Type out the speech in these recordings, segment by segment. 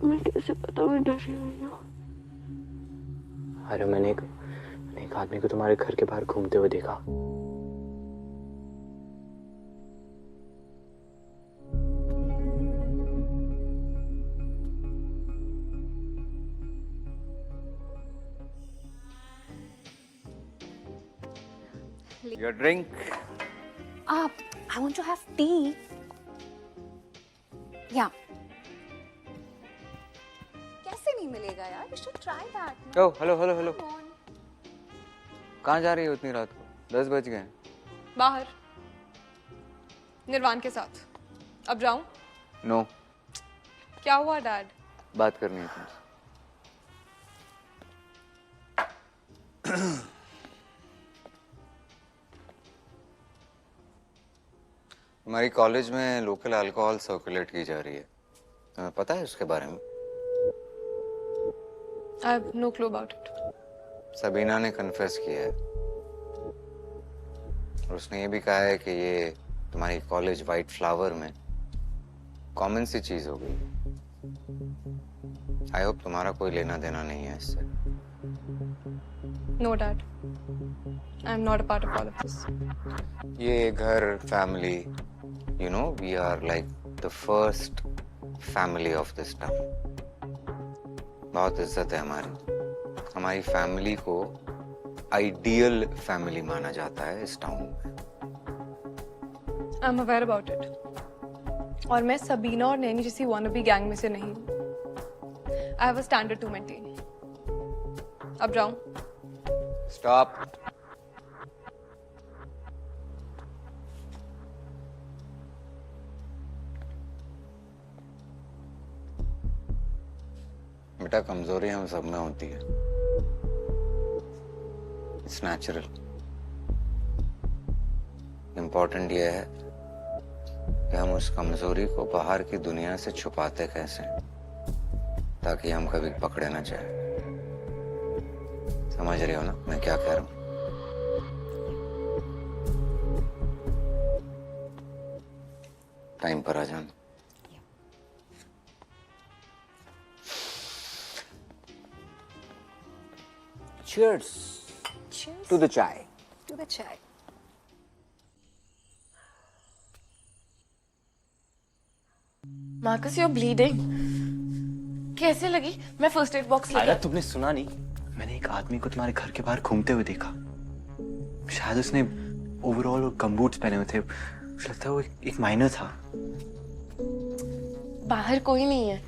तुम्हें कैसे पता मैं डरी हुई हूँ? अरे मैंने एक आदमी को तुम्हारे घर के बाहर घूमते हुए देखा। Your drink? I want to have tea. Yeah. कैसे नहीं मिलेगा यार? We should try that. Oh, hello. Come on. कहाँ जा रही हो इतनी रात को? 10 बज गए। बाहर निर्वाण के साथ। अब जाऊं? No, क्या हुआ डैड? बात करनी है तुमसे। हमारी कॉलेज में लोकल अल्कोहल सर्कुलेट की जा रही है, तुम्हें पता है उसके बारे में? I have no clue about it. Sabina ने कन्फेस किया है और उसने ये भी कहा है कि ये तुम्हारी कॉलेज वाइट फ्लावर में कॉमन सी चीज हो गई। आई होप तुम्हारा कोई लेना देना नहीं है इससे। No dad. I am not a part of all of this. ये घर, family, you know, we are like the first family of this town. बहुत इज्जत है हमारी फैमिली को आइडियल फैमिली माना जाता है इस टाउन में। I'm aware about it. और मैं सबीना और नैनी जैसी wannabe गैंग में से नहीं हूँ। I have a standard to maintain. अब जाऊं? Stop. बेटा, कमजोरी हम सब में होती है। It's natural. इम्पोर्टेंट ये है कि हम उस कमजोरी को बाहर की दुनिया से छुपाते कैसे हैं, ताकि हम कभी पकड़े ना जाए। समझ रहे हो ना मैं क्या कह रहा हूँ? टाइम पर आ जाना। Cheers. Cheers. To the chai. To the chai. Marcus, you're bleeding. कैसे लगी? मैं फर्स्ट एड बॉक्स आयरा, लेकर। तुमने सुना नहीं? मैंने एक आदमी को तुम्हारे घर के बाहर घूमते हुए देखा। शायद उसने ओवरऑल और गमबूट्स पहने हुए थे। मुझे लगता है वो एक माइनर था। बाहर कोई नहीं है।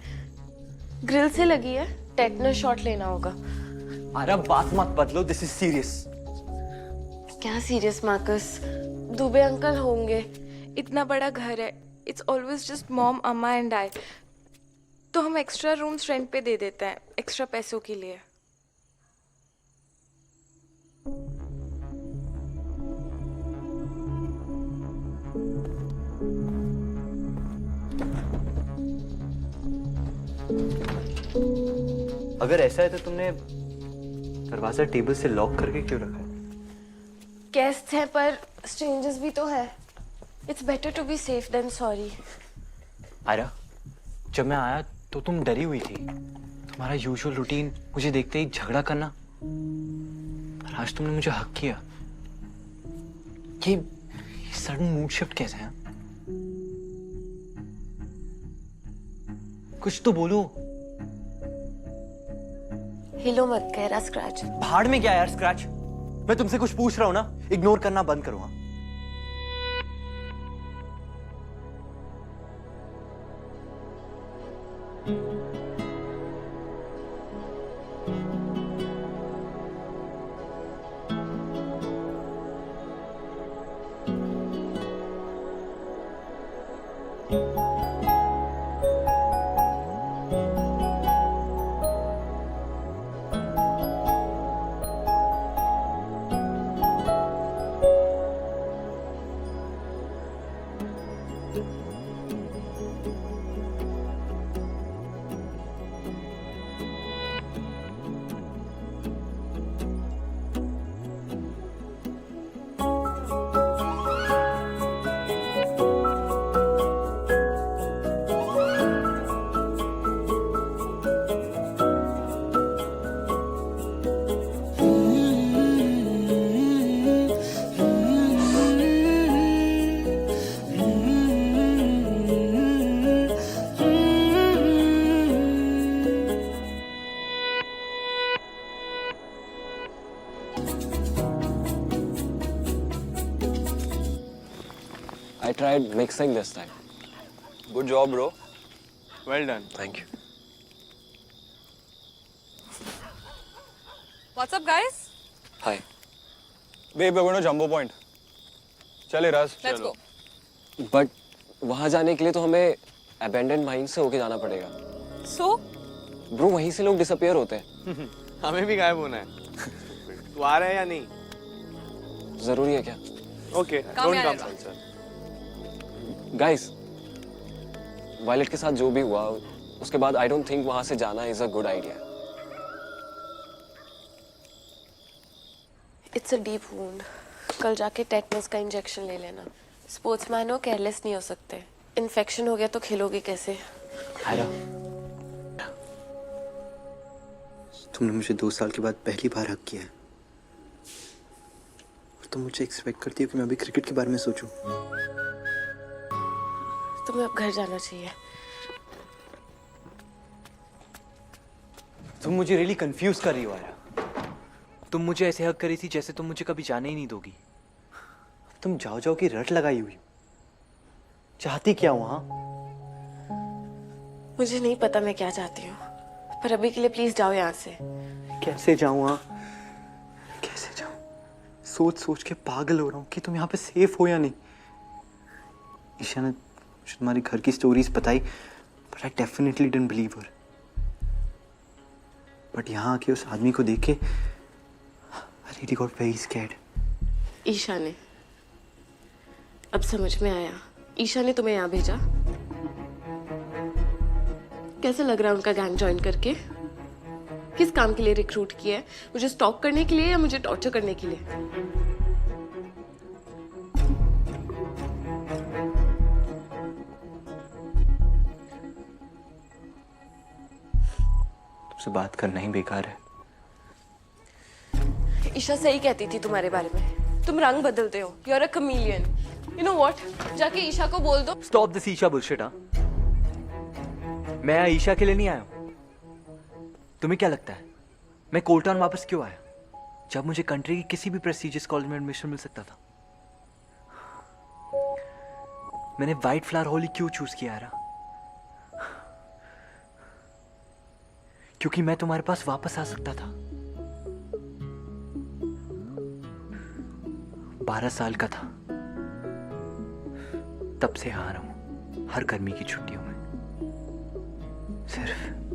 ग्रिल से लगी है। टेटनस शॉट लेना होगा। आयरा, बात मत बदलो। This is serious. क्या सीरियस मार्कस? दुबे अंकल होंगे। इतना बड़ा घर है। इट्स ऑलवेज जस्ट मॉम, अम्मा एंड आई। तो हम एक्स्ट्रा रूम्स रेंट पे दे देते हैं एक्स्ट्रा पैसों के लिए। अगर ऐसा है तो तुमने दरवाजा टेबल से लॉक करके क्यों रखा है? गेस्ट हैं पर स्ट्रेंजर्स भी तो है। It's better to be safe than sorry. Aira, जब मैं आया तो तुम डरी हुई थी। तुम्हारा यूजुअल रूटीन मुझे देखते ही झगड़ा करना। पर आज तुमने मुझे हक किया। ये सडन मूड शिफ्ट कैसे है? कुछ तो बोलो। हिलो मत, कह रहा स्क्रैच। भाड़ में क्या यार स्क्रैच? मैं तुमसे कुछ पूछ रहा हूं ना, इग्नोर करना बंद करो। हाँ? I tried mixing this time. Good job, bro. Well done. Thank you. What's up, guys? Hi. Babe, we're going to Jumbo Point. चले राज. Let's go. But वहाँ जाने के लिए तो हमें abandoned mine से होके जाना पड़ेगा. So, Bro, वहीं से लोग disappear होते हैं. हमें भी गायब होना है. तू आ रहा है या नहीं? जरूरी है क्या? Okay. काम Don't में come, आएगा. sir. Guys, वायलेट के साथ जो भी हुआ उसके बाद I don't think वहाँ से जाना is a good idea. It's a deep wound. कल जाके टेटनस का इंजेक्शन ले लेना. स्पोर्ट्समैन हो, केयरलेस नहीं हो सकते. इन्फेक्शन हो गया तो खेलोगे कैसे? आयरा, तुमने मुझे 2 साल के बाद पहली बार हक किया है और तुम मुझे एक्सपेक्ट करती हो कि मैं अभी क्रिकेट के बारे में सोचूं. तुम्हें अब घर जाना चाहिए. तुम मुझे रियली कंफ्यूज कर रही हो आयरा. तुम मुझे ऐसे हक करी थी जैसे तुम मुझे कभी जाने ही नहीं दोगी. तुम जाओ जाओ की रट लगाई हुई. चाहती क्या हो? हाँ, मुझे नहीं पता मैं क्या चाहती हूँ, पर अभी के लिए प्लीज जाओ यहाँ से. कैसे जाऊं? हाँ, कैसे जाऊं? सोच सोच के पागल हो रहा हूँ कि तुम यहाँ पे सेफ हो या नहीं. ईशा ने मुझे तुम्हारी घर की स्टोरीज बताई, but I definitely didn't believe her. But यहाँ आके उस आदमी को देख के I really got very scared. Isha ने, अब समझ में आया. ईशा ने तुम्हें यहाँ भेजा. कैसे लग रहा है उनका गैंग ज्वाइन करके? किस काम के लिए रिक्रूट किया है? मुझे स्टॉक करने के लिए या मुझे टॉर्चर करने के लिए? तुमसे बात करना ही बेकार है. ईशा सही कहती थी तुम्हारे बारे में. तुम रंग बदलते हो. You are a chameleon. You know what? जाके ईशा को बोल दो. Stop this Isha bullshit. हाँ, मैं यहाँ ईशा के लिए नहीं आया हूँ. तुम्हें क्या लगता है मैं कोलटाउन वापस क्यों आया जब मुझे कंट्री की किसी भी प्रेस्टिजियस कॉलेज में एडमिशन मिल सकता था? मैंने वाइट फ्लावर हॉल ही क्यों चूज किया यार? क्योंकि मैं तुम्हारे पास वापस आ सकता था. 12 साल का था तब से आ रहा हूं हर गर्मी की छुट्टियों में, सिर्फ